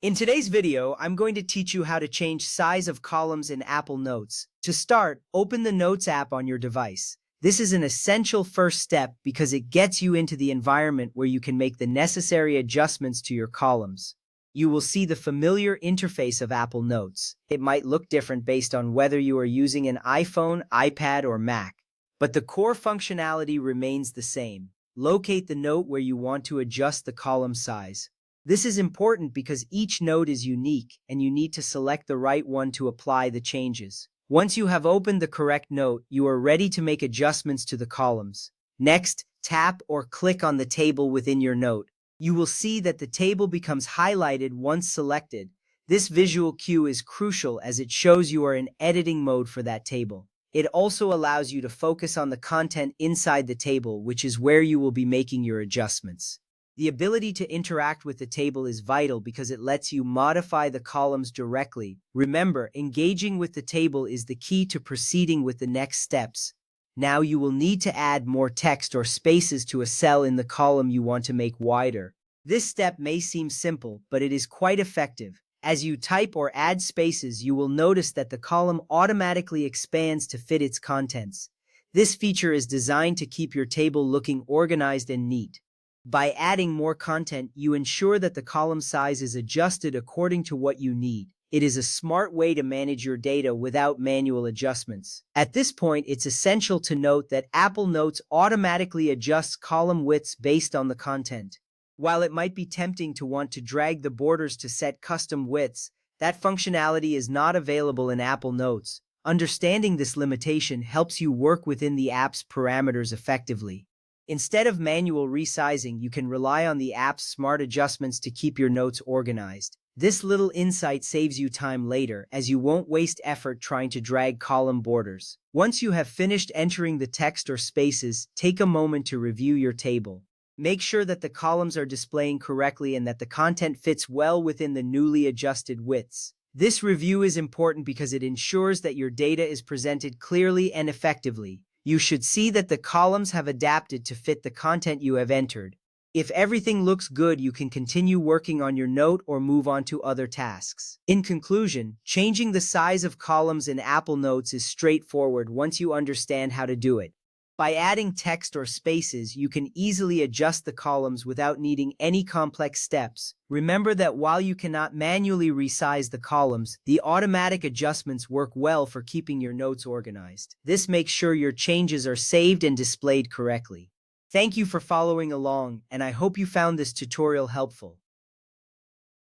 In today's video, I'm going to teach you how to change size of columns in Apple Notes. To start, open the Notes app on your device. This is an essential first step because it gets you into the environment where you can make the necessary adjustments to your columns. You will see the familiar interface of Apple Notes. It might look different based on whether you are using an iPhone, iPad, or Mac, but the core functionality remains the same. Locate the note where you want to adjust the column size. This is important because each note is unique and you need to select the right one to apply the changes. Once you have opened the correct note, you are ready to make adjustments to the columns. Next, tap or click on the table within your note. You will see that the table becomes highlighted once selected. This visual cue is crucial as it shows you are in editing mode for that table. It also allows you to focus on the content inside the table, which is where you will be making your adjustments. The ability to interact with the table is vital because it lets you modify the columns directly. Remember, engaging with the table is the key to proceeding with the next steps. Now you will need to add more text or spaces to a cell in the column you want to make wider. This step may seem simple, but it is quite effective. As you type or add spaces, you will notice that the column automatically expands to fit its contents. This feature is designed to keep your table looking organized and neat. By adding more content, you ensure that the column size is adjusted according to what you need. It is a smart way to manage your data without manual adjustments. At this point, it's essential to note that Apple Notes automatically adjusts column widths based on the content. While it might be tempting to want to drag the borders to set custom widths, that functionality is not available in Apple Notes. Understanding this limitation helps you work within the app's parameters effectively. Instead of manual resizing, you can rely on the app's smart adjustments to keep your notes organized. This little insight saves you time later, as you won't waste effort trying to drag column borders. Once you have finished entering the text or spaces, take a moment to review your table. Make sure that the columns are displaying correctly and that the content fits well within the newly adjusted widths. This review is important because it ensures that your data is presented clearly and effectively. You should see that the columns have adapted to fit the content you have entered. If everything looks good, you can continue working on your note or move on to other tasks. In conclusion, changing the size of columns in Apple Notes is straightforward once you understand how to do it. By adding text or spaces, you can easily adjust the columns without needing any complex steps. Remember that while you cannot manually resize the columns, the automatic adjustments work well for keeping your notes organized. This makes sure your changes are saved and displayed correctly. Thank you for following along, and I hope you found this tutorial helpful.